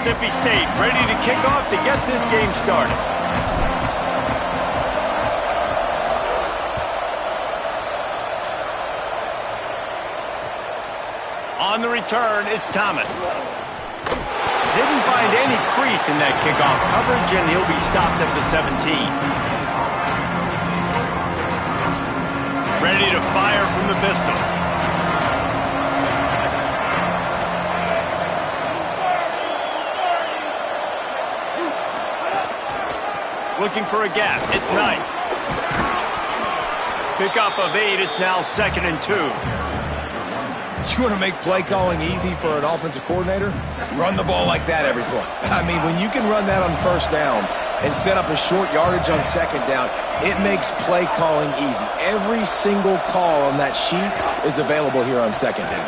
Mississippi State ready to kick off to get this game started. On the return, it's Thomas. Didn't find any crease in that kickoff coverage, and he'll be stopped at the 17. Ready to fire from the pistol. Looking for a gap. It's Knight. Pickup of 8. It's now 2nd and 2. You want to make play calling easy for an offensive coordinator? Run the ball like that every play. I mean, when you can run that on first down and set up a short yardage on second down, it makes play calling easy. Every single call on that sheet is available here on second down.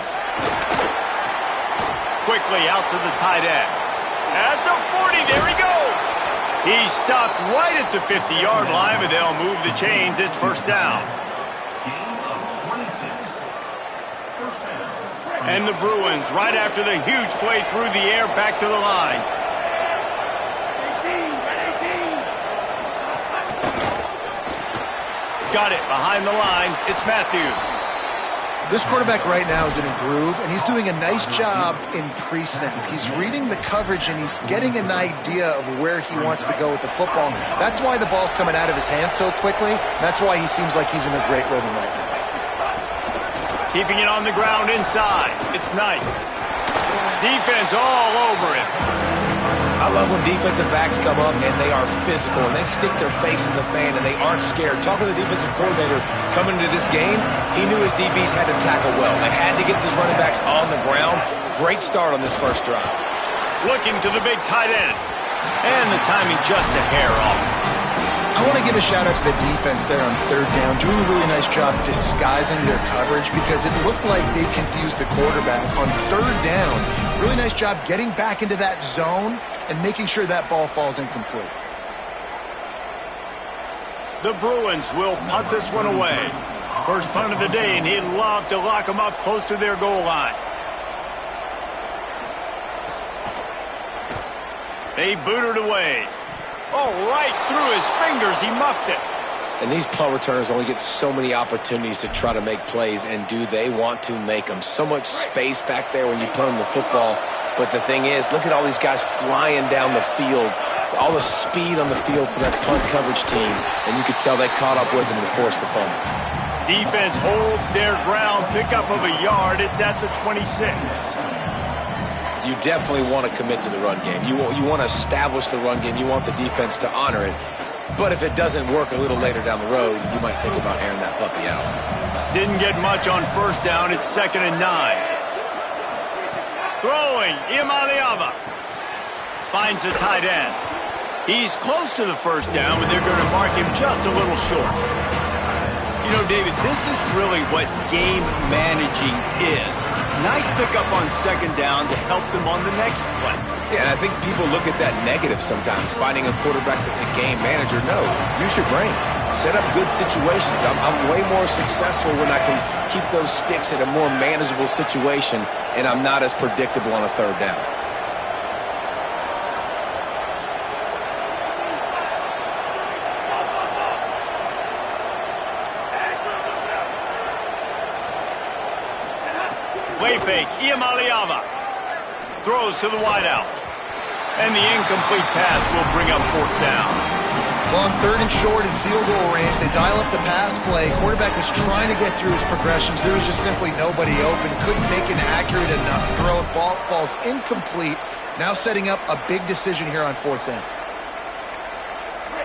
Quickly out to the tight end. At the 40, there he goes. He's stopped right at the 50-yard line, but they'll move the chains. It's first down. And the Bruins, right after the huge play through the air, back to the line. Got it behind the line. It's Matthews. This quarterback right now is in a groove, and he's doing a nice job in pre-snap. He's reading the coverage, and he's getting an idea of where he wants to go with the football. That's why the ball's coming out of his hands so quickly. That's why he seems like he's in a great rhythm right now. Keeping it on the ground inside. It's Knight. Defense all over him. I love when defensive backs come up and they are physical and they stick their face in the fan and they aren't scared. Talking to the defensive coordinator coming into this game, he knew his DBs had to tackle well. They had to get these running backs on the ground. Great start on this first drive. Looking to the big tight end. And the timing just a hair off. I want to give a shout-out to the defense there on third down, doing a really nice job disguising their coverage because it looked like they confused the quarterback on third down. Really nice job getting back into that zone and making sure that ball falls incomplete. The Bruins will punt this one away. First punt of the day, and he'd love to lock them up close to their goal line. They boot it away. Oh, right through his fingers, he muffed it. And these punt returners only get so many opportunities to try to make plays, and do they want to make them? So much space back there when you punt them the football. But the thing is, look at all these guys flying down the field, all the speed on the field for that punt coverage team, and you could tell they caught up with him to force the fumble. Defense holds their ground, pickup of a yard. It's at the 26. You definitely want to commit to the run game. You want to establish the run game. You want the defense to honor it. But if it doesn't work a little later down the road, you might think about airing that puppy out. Didn't get much on first down. It's 2nd and 9. Throwing, Imaliava. Finds the tight end. He's close to the first down, but they're going to mark him just a little short. You know, David, this is really what game managing is. Nice pickup on second down to help them on the next play. Yeah, and I think people look at that negative sometimes, finding a quarterback that's a game manager. No, use your brain. Set up good situations. I'm way more successful when I can keep those sticks in a more manageable situation, and I'm not as predictable on a third down. Play fake, Iamaleava throws to the wideout. And the incomplete pass will bring up fourth down. Well, on third and short and field goal range, they dial up the pass play. Quarterback was trying to get through his progressions. There was just simply nobody open. Couldn't make an accurate enough throw. Ball falls incomplete. Now setting up a big decision here on fourth down.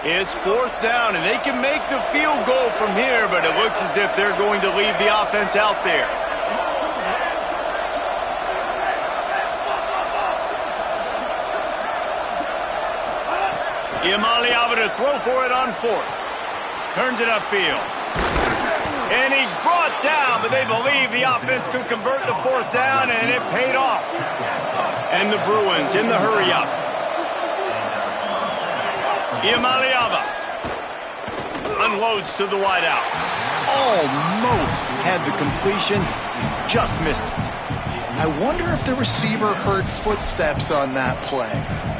It's fourth down, and they can make the field goal from here, but it looks as if they're going to leave the offense out there. Iamaleava to throw for it on fourth. Turns it upfield. And he's brought down, but they believe the offense could convert the fourth down, and it paid off. And the Bruins in the hurry-up. Iamaleava unloads to the wideout. Almost had the completion, just missed it. I wonder if the receiver heard footsteps on that play.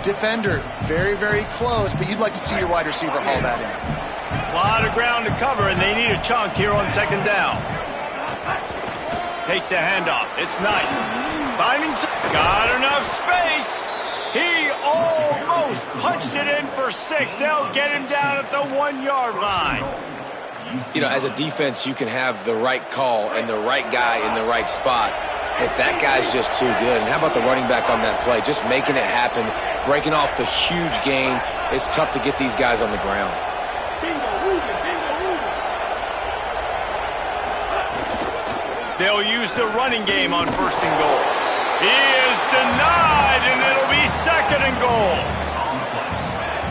Defender, very, very close, but you'd like to see your wide receiver haul that in. A lot of ground to cover, and they need a chunk here on second down. Takes the handoff. It's Knight. Finding some. Got enough space. He almost punched it in for 6. They'll get him down at the 1-yard line. You know, as a defense, you can have the right call and the right guy in the right spot. But that guy's just too good. And how about the running back on that play? Just making it happen, breaking off the huge gain. It's tough to get these guys on the ground. They'll use the running game on 1st and goal. He is denied, and it'll be 2nd and goal.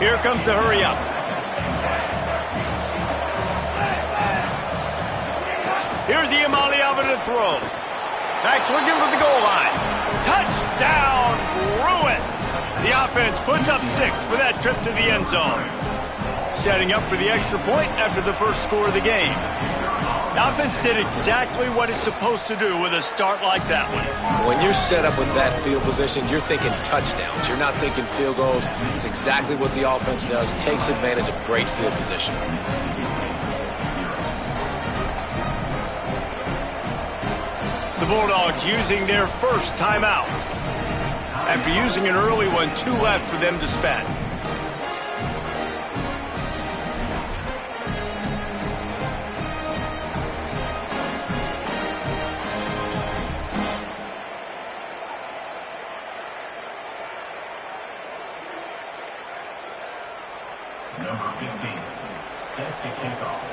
Here comes the hurry up. Here's the Imaliava to throw. Max looking for the goal line. Touchdown, Bruins. The offense puts up 6 for that trip to the end zone. Setting up for the extra point after the first score of the game. The offense did exactly what it's supposed to do with a start like that one. When you're set up with that field position, you're thinking touchdowns. You're not thinking field goals. It's exactly what the offense does. Takes advantage of great field position. The Bulldogs using their first timeout. After using an early one, 2 left for them to spend. Number 15, set to kick off.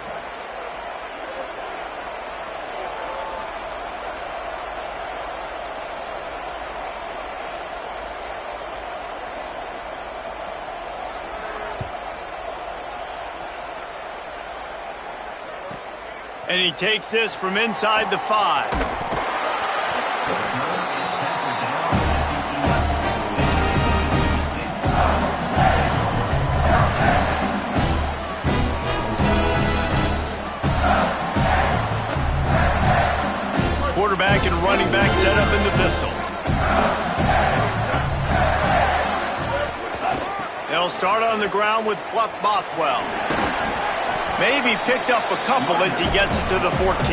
And he takes this from inside the 5. Quarterback and running back set up in the pistol. They'll start on the ground with Fluff Bothwell. Maybe picked up a couple as he gets it to the 14.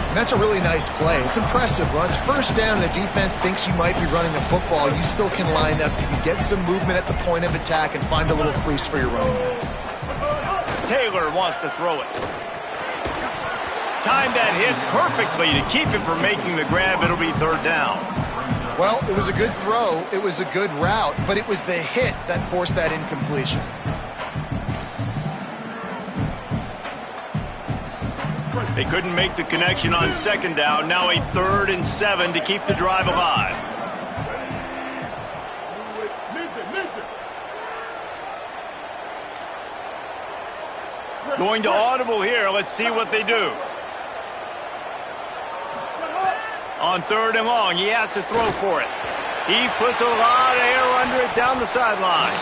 And that's a really nice play. It's impressive. Well, it's 1st down and the defense thinks you might be running the football. You still can line up. You can get some movement at the point of attack and find a little crease for your running back. Taylor wants to throw it. Timed that hit perfectly to keep him from making the grab. It'll be 3rd down. Well, it was a good throw. It was a good route, but it was the hit that forced that incompletion. They couldn't make the connection on 2nd down. Now a 3rd and 7 to keep the drive alive. Going to audible here. Let's see what they do. On 3rd and long, he has to throw for it. He puts a lot of air under it down the sideline.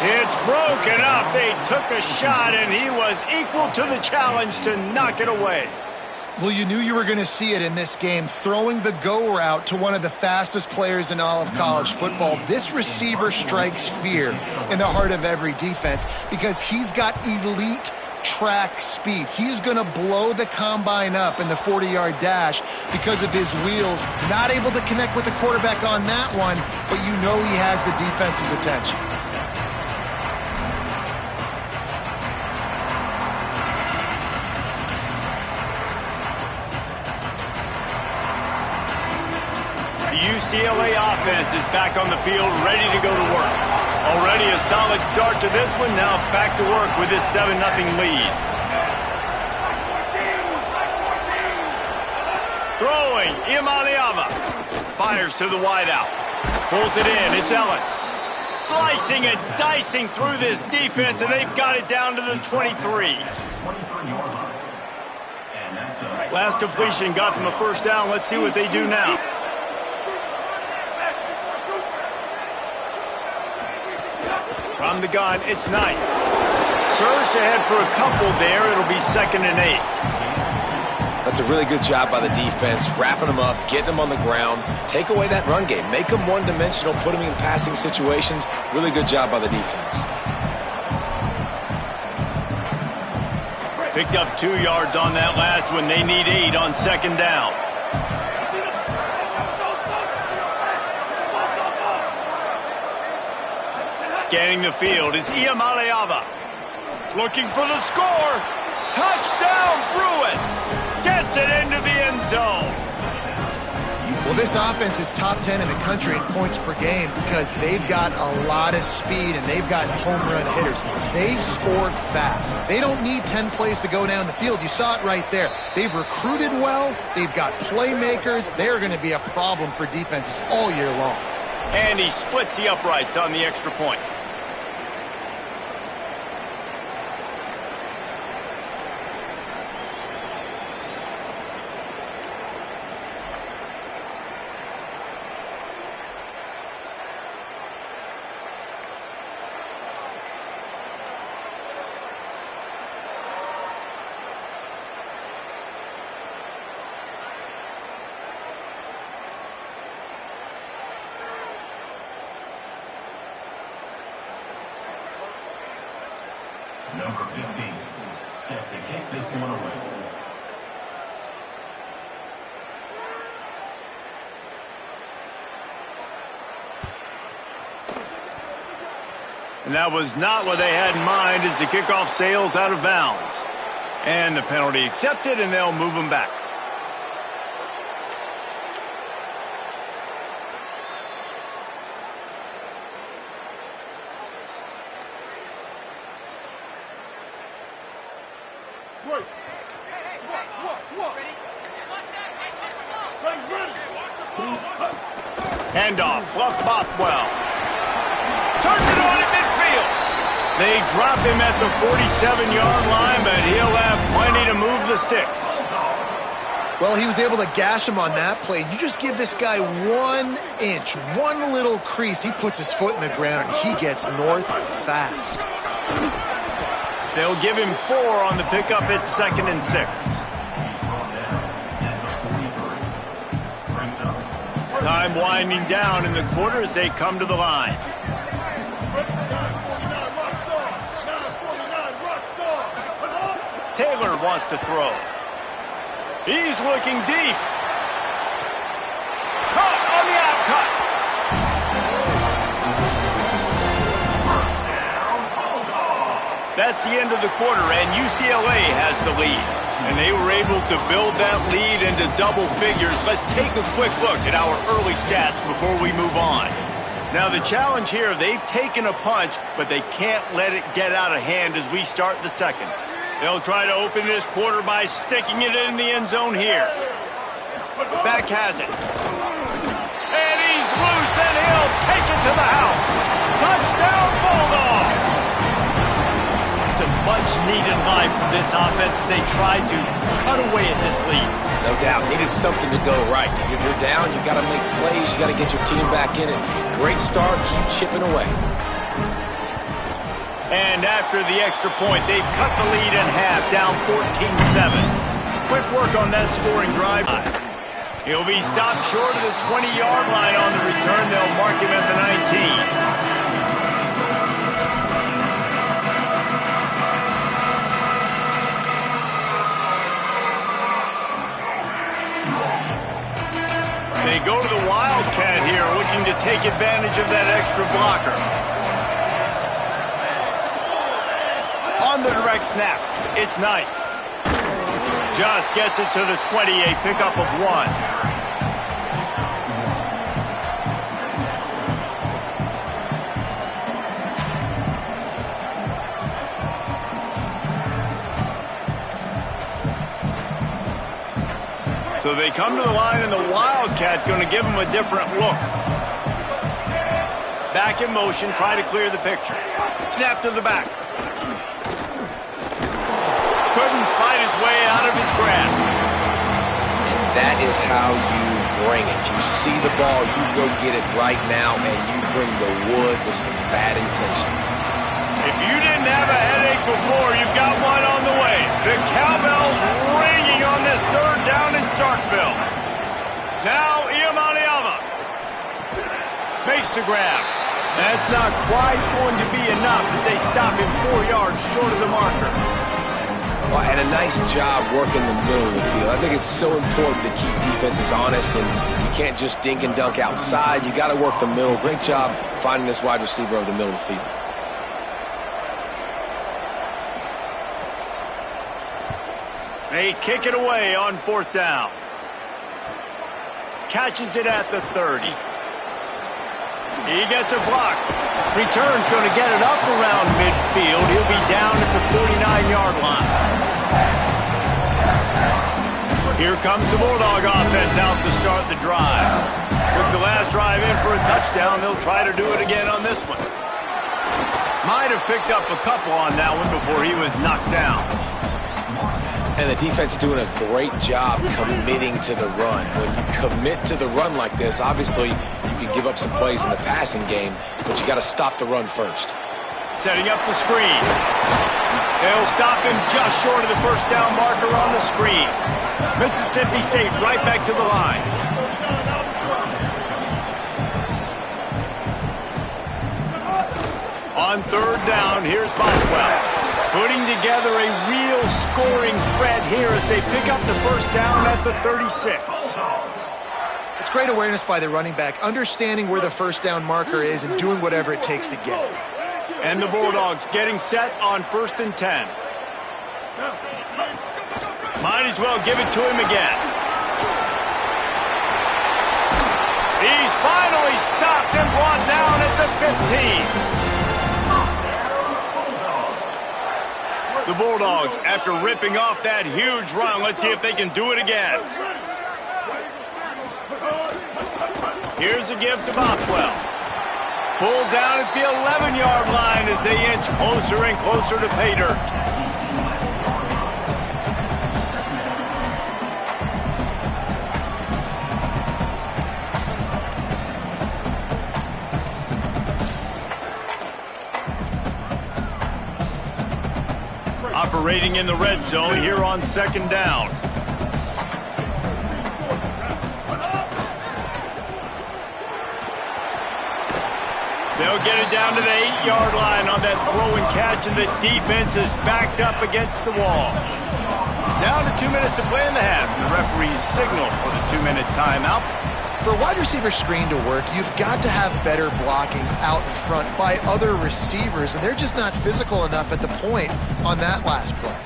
It's broken up. They took a shot, and he was equal to the challenge to knock it away. Well, you knew you were going to see it in this game, throwing the go route to one of the fastest players in all of college football. This receiver strikes fear in the heart of every defense because he's got elite track speed. He's going to blow the combine up in the 40-yard dash because of his wheels. Not able to connect with the quarterback on that one, but you know he has the defense's attention. The UCLA offense is back on the field, ready to go to work. Already a solid start to this one. Now back to work with this 7-0 lead. Throwing, Imaliava. Fires to the wideout. Pulls it in, it's Ellis. Slicing and dicing through this defense, and they've got it down to the 23. Last completion got them a 1st down. Let's see what they do now. From the gun, it's Knight. Surged ahead for a couple there. It'll be 2nd and 8. That's a really good job by the defense, wrapping them up, getting them on the ground, take away that run game, make them one-dimensional, put them in passing situations. Really good job by the defense. Picked up 2 yards on that last one. They need 8 on second down. Scanning the field is Iamaleava. Looking for the score. Touchdown, Bruins. Gets it into the end zone. Well, this offense is top 10 in the country in points per game because they've got a lot of speed and they've got home run hitters. They score fast. They don't need 10 plays to go down the field. You saw it right there. They've recruited well. They've got playmakers. They're going to be a problem for defenses all year long. And he splits the uprights on the extra point. Number 15, set to kick this one away. And that was not what they had in mind as the kickoff sails out of bounds. And the penalty accepted, and they'll move them back. Handoff, Fluff Bothwell. Turns it on at midfield. They drop him at the 47-yard line, but he'll have plenty to move the sticks. Well, he was able to gash him on that play. You just give this guy 1 inch, one little crease. He puts his foot in the ground, and he gets north fast. They'll give him 4 on the pickup at 2nd and 6. Time winding down in the quarter as they come to the line. Taylor wants to throw. He's looking deep. Caught on the outcut. That's the end of the quarter, and UCLA has the lead. And they were able to build that lead into double figures. Let's take a quick look at our early stats before we move on. Now, the challenge here, they've taken a punch, but they can't let it get out of hand as we start the second. They'll try to open this quarter by sticking it in the end zone here. Back has it. And he's loose, and he'll take it to the house. Touchdown, Bulldog! A much-needed line from this offense as they tried to cut away at this lead. No doubt. Needed something to go right. You're down. You got to make plays. You got to get your team back in it. Great start. Keep chipping away. And after the extra point, they've cut the lead in half, down 14-7. Quick work on that scoring drive. He'll be stopped short of the 20-yard line on the return. They'll mark him at the 19. They go to the Wildcat here, looking to take advantage of that extra blocker. On the direct snap, it's Knight. Just gets it to the 20, a pickup of 1. So they come to the line, and the Wildcat going to give them a different look. Back in motion, try to clear the picture. Snap to the back. Couldn't fight his way out of his grasp. And that is how you bring it. You see the ball, you go get it right now, and you bring the wood with some bad intentions. If you didn't have a headache before, you've got one on the way. The cowbell's ringing on this third makes the grab. That's not quite going to be enough as they stop him 4 yards short of the marker. Well, and a nice job working the middle of the field. I think it's so important to keep defenses honest, and you can't just dink and dunk outside. You got to work the middle. Great job finding this wide receiver over the middle of the field. They kick it away on 4th down. Catches it at the 30. He gets a block. Return's going to get it up around midfield. He'll be down at the 49-yard line. Here comes the Bulldog offense out to start the drive. Took the last drive in for a touchdown. They'll try to do it again on this one. Might have picked up a couple on that one before he was knocked down. And the defense doing a great job committing to the run. When you commit to the run like this, obviously you can give up some plays in the passing game, but you got to stop the run first. Setting up the screen. They'll stop him just short of the 1st down marker on the screen. Mississippi State right back to the line. On 3rd down, here's Bothwell. Putting together a real scoring threat here as they pick up the 1st down at the 36. It's great awareness by the running back, understanding where the 1st down marker is and doing whatever it takes to get it. And the Bulldogs getting set on 1st and 10. Might as well give it to him again. He's finally stopped and brought down at the 15. The Bulldogs, after ripping off that huge run, let's see if they can do it again. Here's a give to Bothwell. Pulled down at the 11-yard line as they inch closer and closer to Pater. Operating in the red zone here on 2nd down. They'll get it down to the 8-yard line on that throw and catch, and the defense is backed up against the wall. Down to 2 minutes to play in the half. The referee's signal for the 2-minute timeout. For a wide receiver screen to work, you've got to have better blocking out in front by other receivers, and they're just not physical enough at the point on that last play.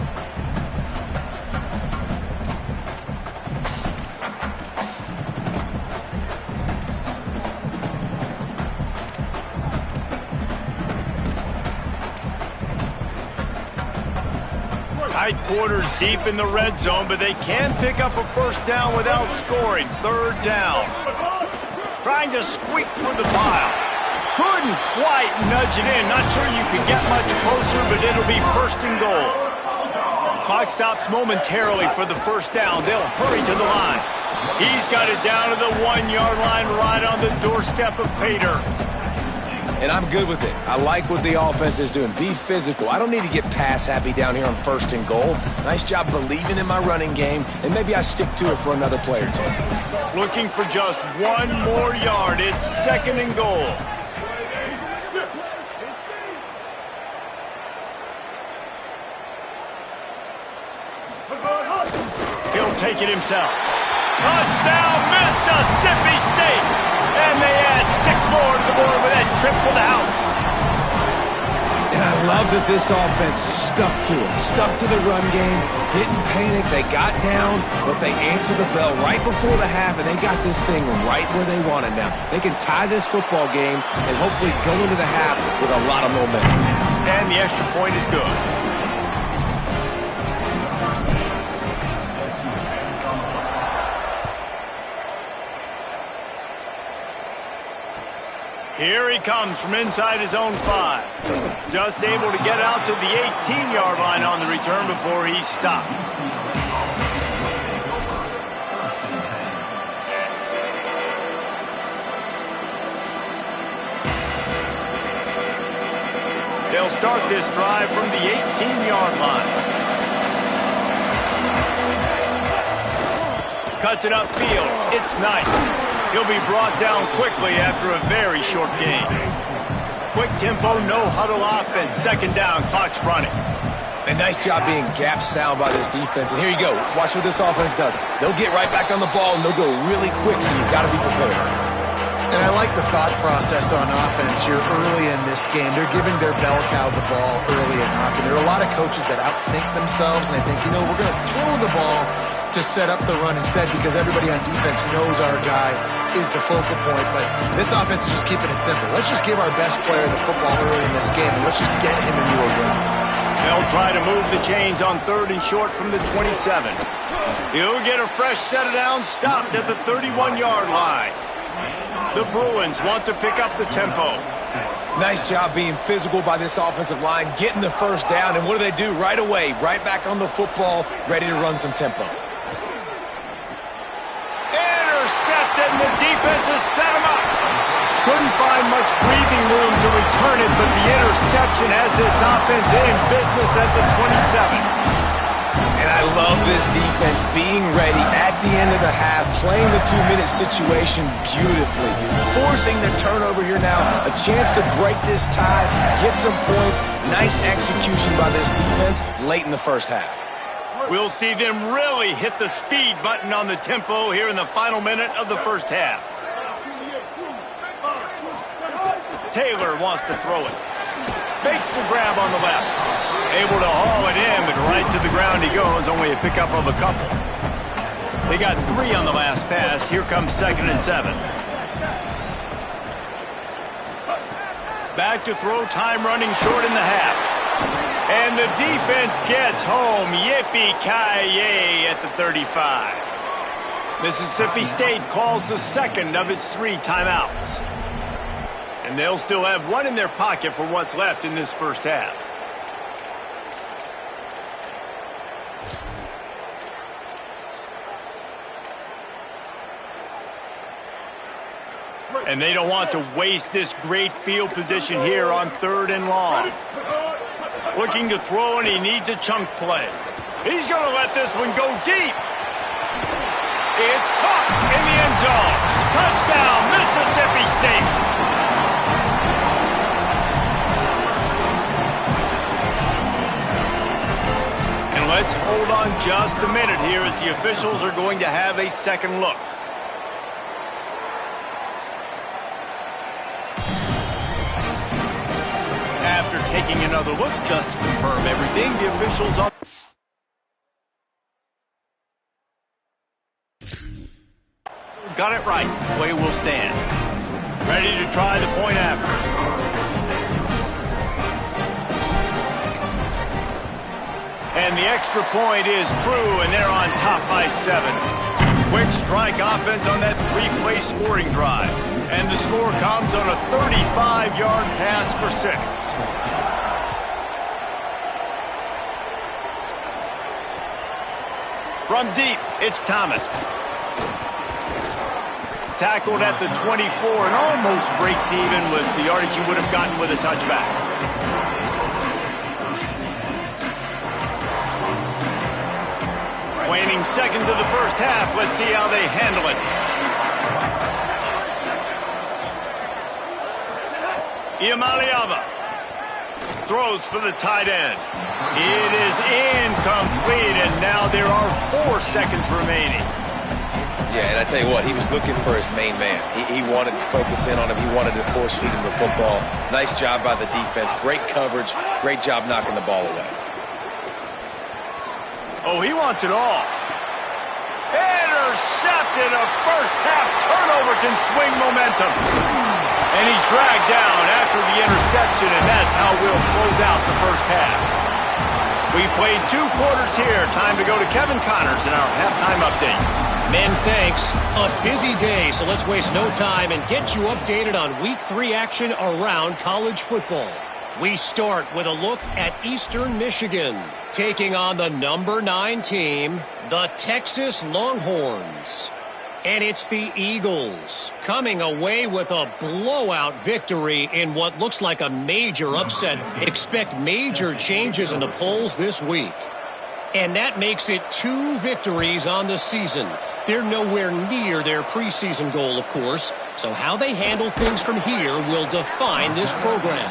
Tight quarters deep in the red zone, but they can pick up a 1st down without scoring. 3rd down. Trying to squeak through the pile. Couldn't quite nudge it in. Not sure you could get much closer, but it'll be 1st and goal. Clock stops momentarily for the 1st down. They'll hurry to the line. He's got it down to the 1-yard line right on the doorstep of Pater. And I'm good with it. I like what the offense is doing. Be physical. I don't need to get pass happy down here on 1st and goal. Nice job believing in my running game, and maybe I stick to it for another play or two. Looking for just 1 more yard. It's 2nd and goal. He'll take it himself. Touchdown, Mississippi State! And they add 6 more to the board with that trip to the house. And I love that this offense stuck to it. Stuck to the run game, didn't panic, they got down, but they answered the bell right before the half, and they got this thing right where they want it now. They can tie this football game and hopefully go into the half with a lot of momentum. And the extra point is good. Here he comes from inside his own 5. Just able to get out to the 18-yard line on the return before he stopped. They'll start this drive from the 18-yard line. Cuts it upfield. It's Knight. He'll be brought down quickly after a very short game. Quick tempo, no huddle offense. Second down, clock's running. A nice job being gap sound by this defense. And here you go. Watch what this offense does. They'll get right back on the ball, and they'll go really quick, so you've got to be prepared. And I like the thought process on offense here early in this game. They're giving their bell cow the ball early enough. And there are a lot of coaches that outthink themselves, and they think, we're going to throw the ball to set up the run instead because everybody on defense knows our guy is the focal point. But this offense is just keeping it simple. Let's just give our best player the football early in this game, and let's just get him into a run. They'll try to move the chains on 3rd and short from the 27. He'll get a fresh set of downs, stopped at the 31-yard line. The Bruins want to pick up the tempo. Nice job being physical by this offensive line, getting the first down, and what do they do right away? Right back on the football, ready to run some tempo. Intercepted, and the defense has set him up. Couldn't find much breathing room to return it, but the interception has this offense in business at the 27. And I love this defense being ready at the end of the half, playing the 2-minute situation beautifully, forcing the turnover here now, a chance to break this tie, get some points. Nice execution by this defense late in the first half. We'll see them really hit the speed button on the tempo here in the final minute of the first half. Taylor wants to throw it. Makes the grab on the left. Able to haul it in, but right to the ground he goes. Only a pickup of a couple. They got 3 on the last pass. Here comes 2nd and 7. Back to throw, time running short in the half. And the defense gets home. Yippee-ki-yay at the 35. Mississippi State calls the second of its 3 timeouts. And they'll still have 1 in their pocket for what's left in this first half. And they don't want to waste this great field position here on 3rd and long. Looking to throw, and he needs a chunk play. He's going to let this one go deep. It's caught in the end zone. Touchdown, Mississippi State. And let's hold on just a minute here as the officials are going to have a second look. After taking another look just to confirm everything, the officials are... Got it right. Play will stand. Ready to try the point after. And the extra point is true, and they're on top by 7. Quick strike offense on that 3-play scoring drive. And the score comes on a 35-yard pass for 6. From deep, it's Thomas. Tackled at the 24 and almost breaks even with the yardage he would have gotten with a touchback. Waning seconds of the first half. Let's see how they handle it. Iamaleava throws for the tight end. It is incomplete, and now there are 4 seconds remaining. Yeah, and I tell you what, he was looking for his main man. He wanted to focus in on him. He wanted to force feed him the football. Nice job by the defense. Great coverage. Great job knocking the ball away. Oh, he wants it all. Intercepted. A first-half turnover can swing momentum. And he's dragged down after the interception, and that's how we'll close out the first half. We've played 2 quarters here. Time to go to Kevin Connors in our halftime update. Men, thanks. A busy day, so let's waste no time and get you updated on Week 3 action around college football. We start with a look at Eastern Michigan, taking on the number 9 team, the Texas Longhorns. And it's the Eagles coming away with a blowout victory in what looks like a major upset. Expect major changes in the polls this week. And that makes it 2 victories on the season. They're nowhere near their preseason goal, of course. So how they handle things from here will define this program.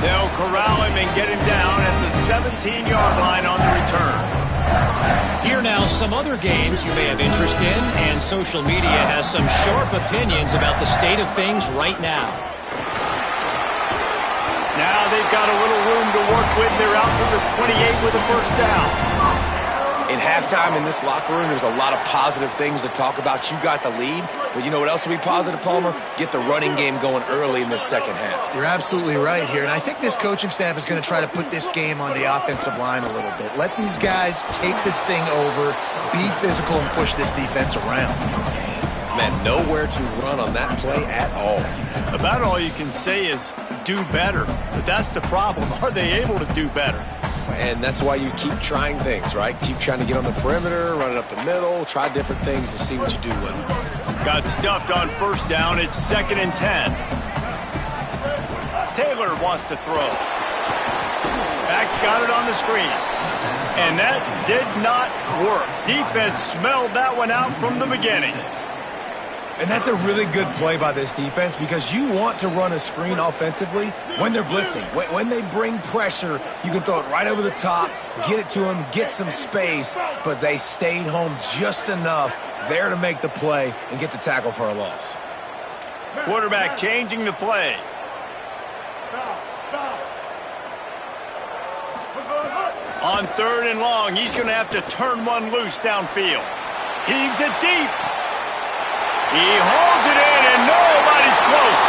They'll corral him and get him down at the 17-yard line on the return. Here now, some other games you may have interest in, and social media has some sharp opinions about the state of things right now. Now they've got a little room to work with. They're out to the 28 with a first down. In halftime in this locker room, there's a lot of positive things to talk about. You got the lead, but you know what else will be positive, Palmer? Get the running game going early in the second half. You're absolutely right here, and I think this coaching staff is going to try to put this game on the offensive line a little bit. Let these guys take this thing over, be physical, and push this defense around. Man, nowhere to run on that play at all. About all you can say is do better, but that's the problem. Are they able to do better? And that's why you keep trying things, right? Keep trying to get on the perimeter, run it up the middle, try different things to see what you do well. Got stuffed on first down. It's 2nd and 10. Taylor wants to throw. Back's got it on the screen. And that did not work. Defense smelled that one out from the beginning. And that's a really good play by this defense because you want to run a screen offensively when they're blitzing. When they bring pressure, you can throw it right over the top, get it to them, get some space, but they stayed home just enough there to make the play and get the tackle for a loss. Quarterback changing the play. On 3rd and long, he's going to have to turn one loose downfield. Heaves it deep. He hauls it in, and nobody's close.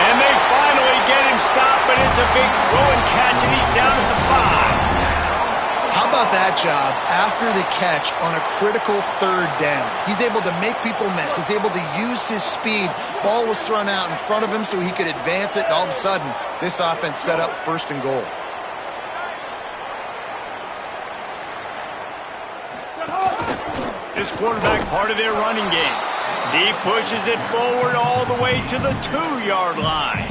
And they finally get him stopped, but it's a big throw and catch, and he's down at the 5. How about that job after the catch on a critical 3rd down? He's able to make people miss. He's able to use his speed. Ball was thrown out in front of him so he could advance it, and all of a sudden, this offense set up 1st and goal. This quarterback part of their running game. He pushes it forward all the way to the 2-yard line.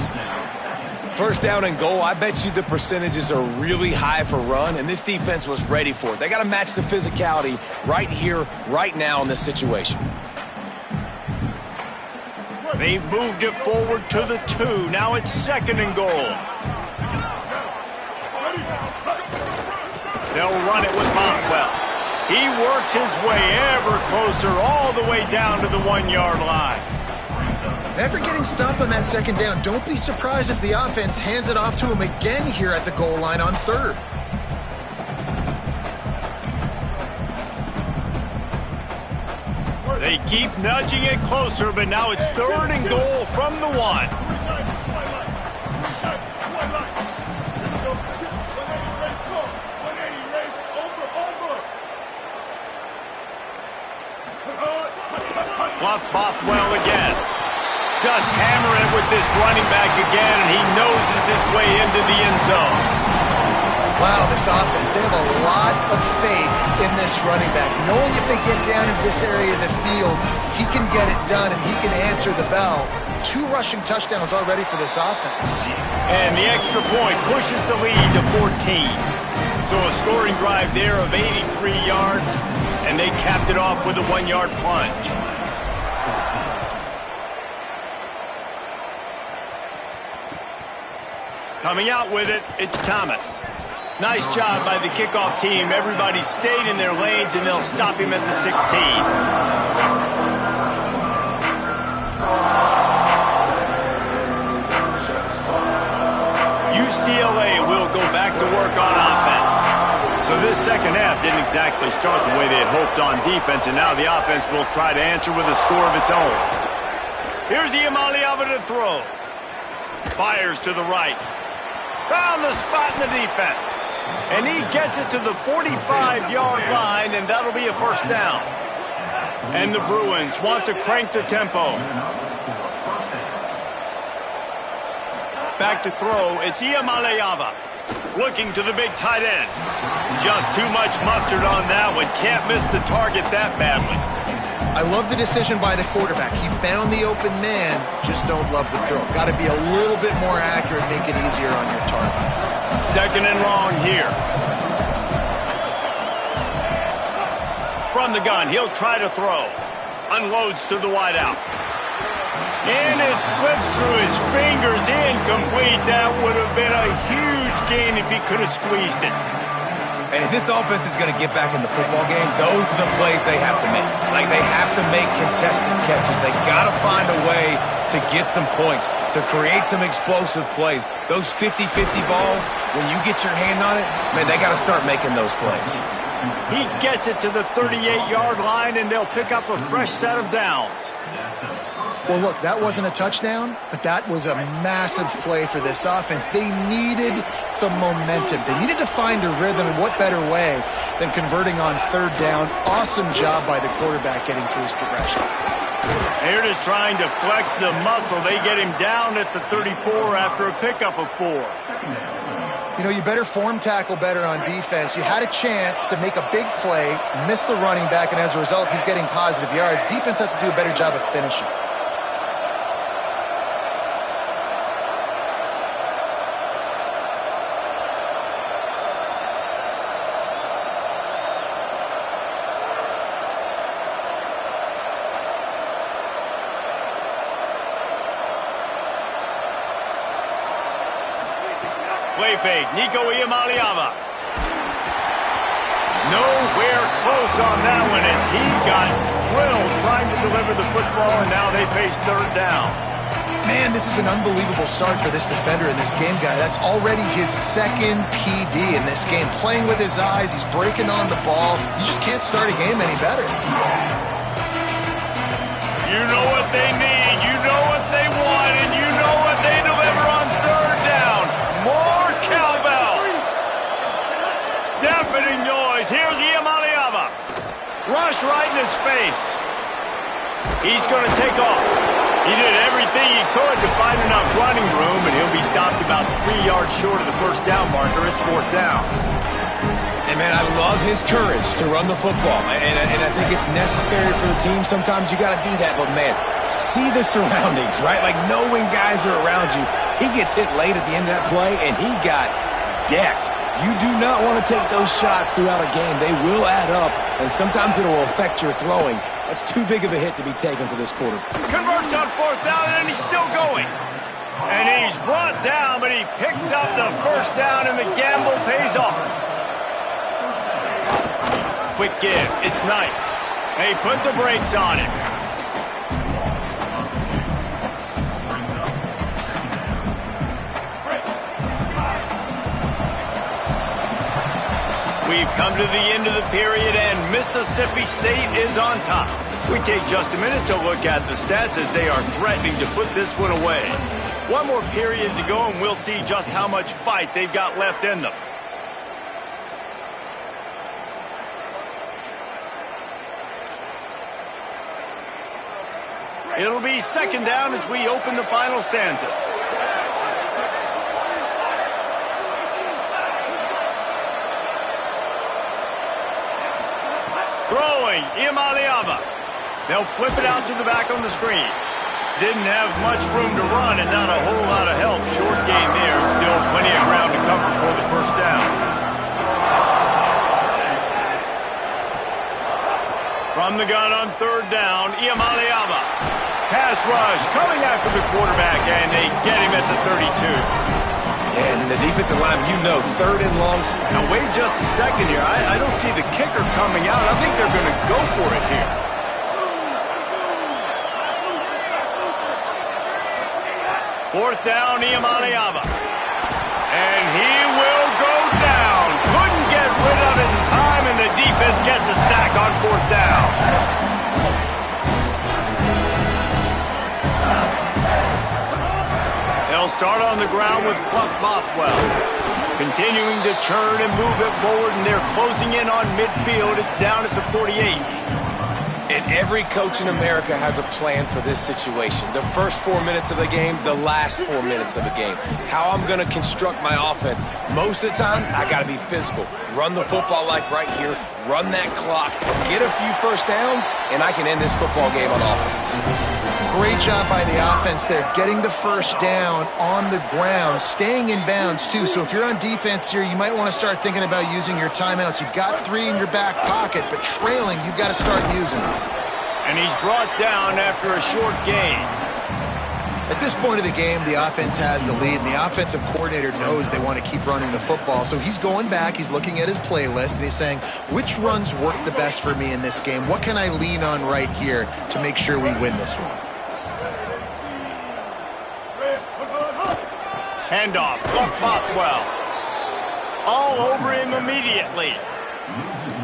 First down and goal, I bet you the percentages are really high for run, and this defense was ready for it. They got to match the physicality right here, right now in this situation. They've moved it forward to the 2. Now it's 2nd and goal. They'll run it with Monkwell. He works his way ever closer all the way down to the 1-yard line. After getting stopped on that 2nd down, don't be surprised if the offense hands it off to him again here at the goal line on 3rd. They keep nudging it closer, but now it's 3rd and goal from the 1. Bluff Bothwell again. Just hammering it with this running back again, and he noses his way into the end zone. Wow, this offense, they have a lot of faith in this running back. Knowing if they get down in this area of the field, he can get it done and he can answer the bell. 2 rushing touchdowns already for this offense. And the extra point pushes the lead to 14. So a scoring drive there of 83 yards, and they capped it off with a 1-yard plunge. Coming out with it, it's Thomas. Nice job by the kickoff team. Everybody stayed in their lanes, and they'll stop him at the 16. UCLA will go back to work on offense. So this second half didn't exactly start the way they had hoped on defense, and now the offense will try to answer with a score of its own. Here's Iamaleava to throw. Fires to the right. Found the spot in the defense. And he gets it to the 45-yard line, and that'll be a first down. And the Bruins want to crank the tempo. Back to throw, it's Iamaleava. Looking to the big tight end. Just too much mustard on that one. Can't miss the target that badly. I love the decision by the quarterback. He found the open man, just don't love the throw. Got to be a little bit more accurate, make it easier on your target. 2nd and long here. From the gun, he'll try to throw. Unloads to the wideout. And it slips through his fingers, incomplete. That would have been a huge gain if he could have squeezed it. And if this offense is going to get back in the football game, those are the plays they have to make. Like, they have to make contested catches. They got to find a way to get some points, to create some explosive plays. Those 50-50 balls, when you get your hand on it, man, they got to start making those plays. He gets it to the 38-yard line, and they'll pick up a fresh set of downs. Well, look, that wasn't a touchdown, but that was a massive play for this offense. They needed some momentum. They needed to find a rhythm, and what better way than converting on third down. Awesome job by the quarterback getting through his progression. They're just trying to flex the muscle. They get him down at the 34 after a pickup of 4. You know, you better form tackle better on defense. You had a chance to make a big play, miss the running back, and as a result, he's getting positive yards. Defense has to do a better job of finishing. Play fake, Nico Iamaleava. Nowhere close on that one as he got drilled trying to deliver the football, and now they face third down. Man, this is an unbelievable start for this defender in this game, guy. That's already his second PD in this game. Playing with his eyes, he's breaking on the ball. You just can't start a game any better. You know what they need, you know what they want, and you know what they deliver on third down. More cowbell. Deafening noise. Here's Iamaleava. Rush right in his face. He's going to take off. He did everything he could to find enough running room, and he'll be stopped about 3 yards short of the first down marker. It's fourth down. And, man, I love his courage to run the football. And I think it's necessary for the team. Sometimes you got to do that. But, man, see the surroundings, right? Like, knowing guys are around you. He gets hit late at the end of that play, and he got decked. You do not want to take those shots throughout a game. They will add up, and sometimes it will affect your throwing. That's too big of a hit to be taken for this quarter. Converts on fourth down, and he's still going. And he's brought down, but he picks up the first down, and the gamble pays off. Quick give. It's Knight. They put the brakes on him. We've come to the end of the period, and Mississippi State is on top. We take just a minute to look at the stats as they are threatening to put this one away. One more period to go, and we'll see just how much fight they've got left in them. It'll be second down as we open the final stanza. Throwing, Iamaleava. They'll flip it out to the back on the screen. Didn't have much room to run and not a whole lot of help. Short gain there, and still plenty of ground to cover for the first down. From the gun on third down, Iamaleava. Pass rush coming after the quarterback, and they get him at the 32. And the defensive line, you know, third and long. Now, wait just a second here. I don't see the kicker coming out. I think they're going to go for it here. Fourth down, Iamaleava. And he will go down. Couldn't get rid of it in time, and the defense gets a sack on fourth down. They'll start on the ground with Buck Bothwell. Continuing to churn and move it forward, and they're closing in on midfield. It's down at the 48. And every coach in America has a plan for this situation. The first 4 minutes of the game, the last 4 minutes of the game. How I'm going to construct my offense. Most of the time, I got to be physical. Run the football like right here. Run that clock. Get a few first downs, and I can end this football game on offense. Great job by the offense there, getting the first down on the ground, staying in bounds too. So if you're on defense here, you might want to start thinking about using your timeouts. You've got 3 in your back pocket, but trailing, you've got to start using them. And he's brought down after a short gain. At this point of the game, the offense has the lead, and the offensive coordinator knows they want to keep running the football. So he's going back, he's looking at his playlist, and he's saying, which runs work the best for me in this game? What can I lean on right here to make sure we win this one? Handoff, fluff Bothwell. All over him immediately.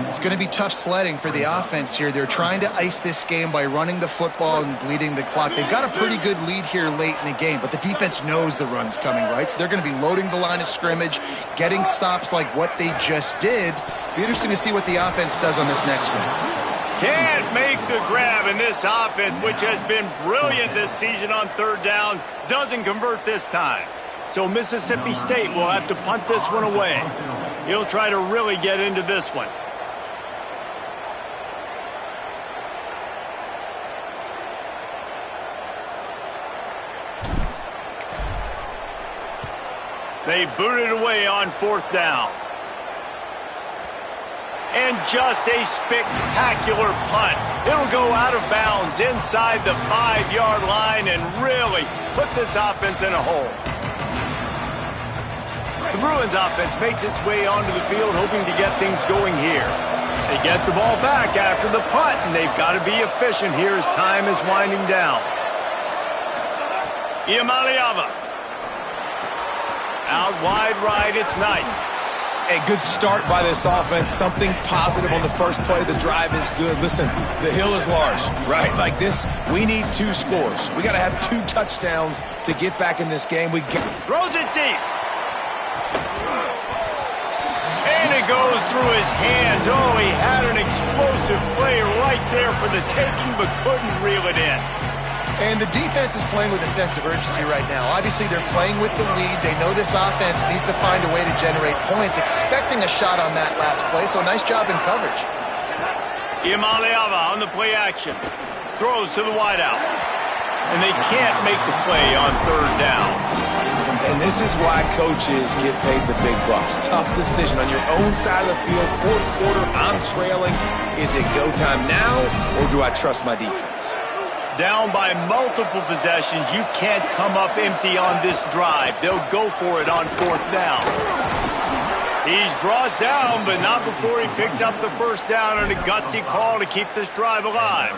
It's going to be tough sledding for the offense here. They're trying to ice this game by running the football and bleeding the clock. They've got a pretty good lead here late in the game, but the defense knows the run's coming, right? So they're going to be loading the line of scrimmage, getting stops like what they just did. Be interesting to see what the offense does on this next one. Can't make the grab, and this offense, which has been brilliant this season on third down, doesn't convert this time. So Mississippi State will have to punt this one away. He'll try to really get into this one. They boot it away on fourth down. And just a spectacular punt. It'll go out of bounds inside the 5-yard line and really put this offense in a hole. The Bruins offense makes its way onto the field hoping to get things going here. They get the ball back after the punt, and they've got to be efficient here as time is winding down. Iamaleava. Out wide right, it's Knight. A good start by this offense. Something positive on the first play. The drive is good. Listen, the hill is large, right? Like this, we need 2 scores. We got to have 2 touchdowns to get back in this game. Throws it deep. And it goes through his hands. Oh, he had an explosive play right there for the taking, but couldn't reel it in. And the defense is playing with a sense of urgency right now. Obviously, they're playing with the lead. They know this offense needs to find a way to generate points, expecting a shot on that last play, so nice job in coverage. Iamaleava on the play action. Throws to the wideout. And they can't make the play on third down. And this is why coaches get paid the big bucks. Tough decision on your own side of the field. Fourth quarter, I'm trailing. Is it go time now, or do I trust my defense? Down by multiple possessions, you can't come up empty on this drive. They'll go for it on fourth down. He's brought down, but not before he picks up the first down on a gutsy call to keep this drive alive.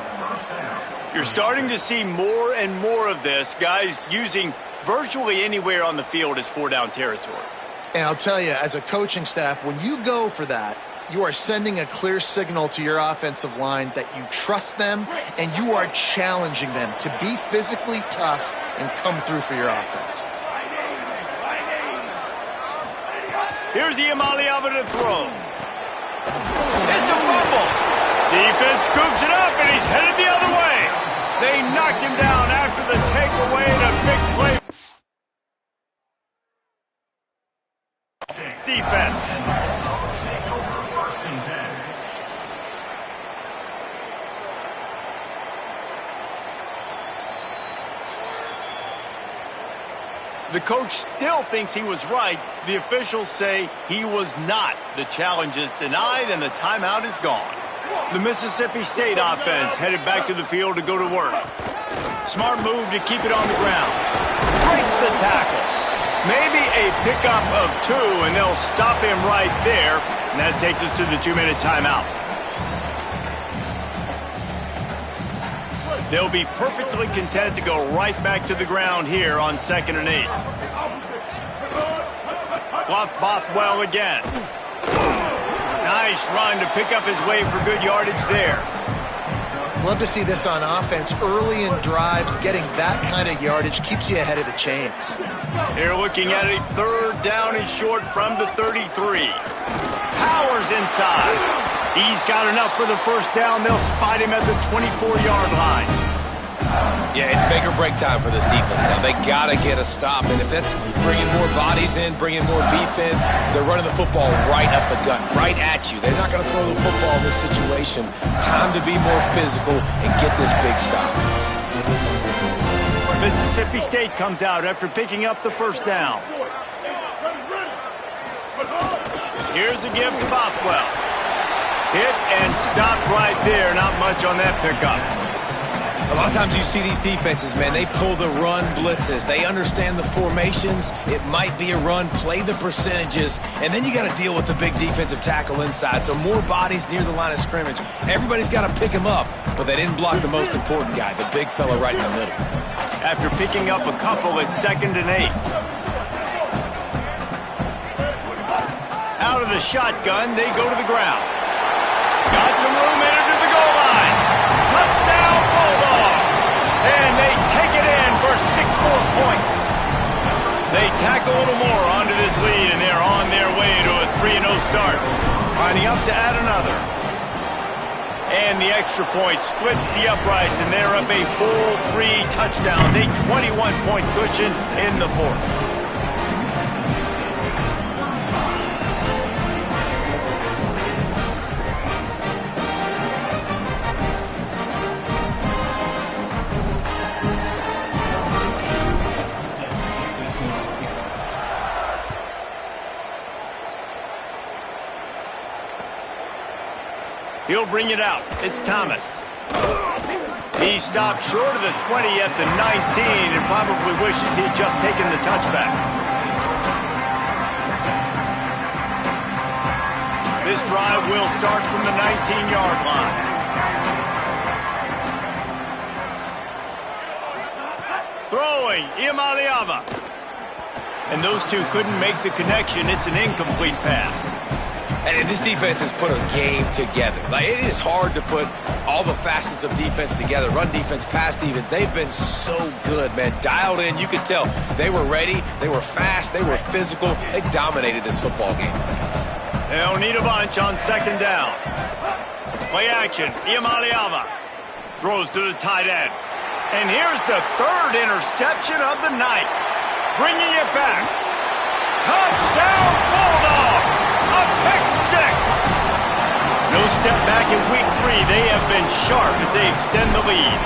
You're starting to see more and more of this, guys using virtually anywhere on the field as 4-down territory. And I'll tell you, as a coaching staff, when you go for that, you are sending a clear signal to your offensive line that you trust them and you are challenging them to be physically tough and come through for your offense. Here's Iamaleava to throw. It's a fumble. Defense scoops it up and he's headed the other way. They knocked him down after the takeaway and a big play. Defense. The coach still thinks he was right. The officials say he was not. The challenge is denied and the timeout is gone. The Mississippi State offense headed back to the field to go to work. Smart move to keep it on the ground. Breaks the tackle. Maybe a pickup of 2 and they'll stop him right there. And that takes us to the 2-minute timeout. They'll be perfectly content to go right back to the ground here on 2nd and 8. Bluff Bothwell again. Nice run to pick up his way for good yardage there. Love to see this on offense. Early in drives, getting that kind of yardage keeps you ahead of the chains. They're looking at a 3rd down and short from the 33. Powers inside. He's got enough for the first down. They'll spot him at the 24-yard line. Yeah, it's make or break time for this defense now. They got to get a stop. And if that's bringing more bodies in, bringing more beef in, they're running the football right up the gut, right at you. They're not going to throw the football in this situation. Time to be more physical and get this big stop. Mississippi State comes out after picking up the first down. Here's a give to Bothwell. Hit and stop right there. Not much on that pickup. A lot of times you see these defenses, man, they pull the run blitzes. They understand the formations. It might be a run, play the percentages, and then you got to deal with the big defensive tackle inside. So more bodies near the line of scrimmage. Everybody's got to pick him up, but they didn't block the most important guy, the big fella right in the middle. After picking up a couple, it's 2nd and 8. Out of the shotgun, they go to the ground. Got some room entered to the goal line. Touchdown, Bulldog! And they take it in for 6 more points. They tack a little more onto this lead, and they're on their way to a 3-0 start. Lining up to add another. And the extra point splits the uprights, and they're up a full 3 touchdowns. A 21-point cushion in the 4th. He'll bring it out. It's Thomas. He stopped short of the 20 at the 19 and probably wishes he'd just taken the touchback. This drive will start from the 19-yard line. Throwing, Iamaleava. And those two couldn't make the connection. It's an incomplete pass. And this defense has put a game together. Like, it is hard to put all the facets of defense together. Run defense, pass defense. They've been so good, man. Dialed in. You could tell they were ready. They were fast. They were physical. They dominated this football game. They'll need a bunch on 2nd down. Play action. Iamaleava throws to the tight end. And here's the 3rd interception of the night. Bringing it back. Touchdown, Bulldog! A pick 6. No step back in week 3. They have been sharp as they extend the lead.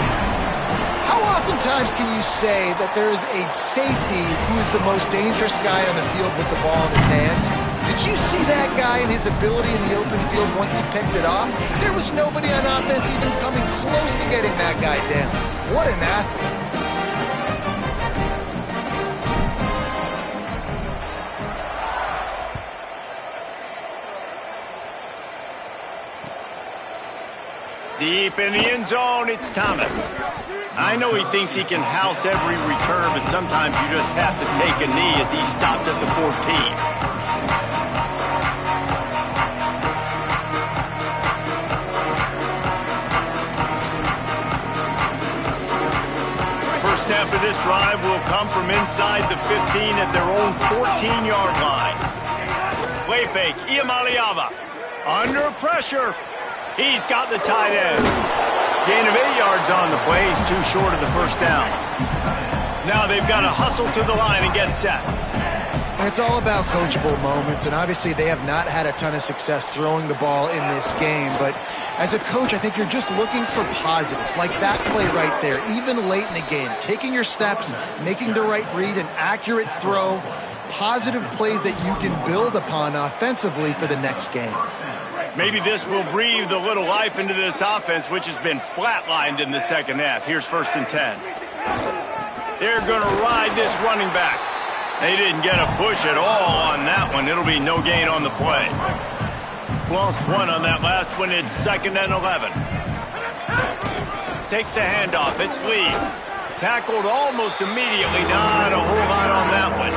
How oftentimes can you say that there is a safety who's the most dangerous guy on the field with the ball in his hands? Did you see that guy and his ability in the open field once he picked it off? There was nobody on offense even coming close to getting that guy down. What an athlete. Deep in the end zone, it's Thomas. I know he thinks he can house every return, but sometimes you just have to take a knee as he stopped at the 14. First snap of this drive will come from inside the 15 at their own 14-yard line. Play fake, Iamaleava. Under pressure. He's got the tight end. Gain of 8 yards on the play. He's too short of the first down. Now they've got to hustle to the line and get set. And it's all about coachable moments, and obviously they have not had a ton of success throwing the ball in this game. But as a coach, I think you're just looking for positives, like that play right there, even late in the game. Taking your steps, making the right read, an accurate throw, positive plays that you can build upon offensively for the next game. Maybe this will breathe a little life into this offense, which has been flatlined in the second half. Here's 1st and 10. They're going to ride this running back. They didn't get a push at all on that one. It'll be no gain on the play. Lost 1 on that last one. It's 2nd and 11. Takes the handoff. It's Lee. Tackled almost immediately. Not a whole lot on that one.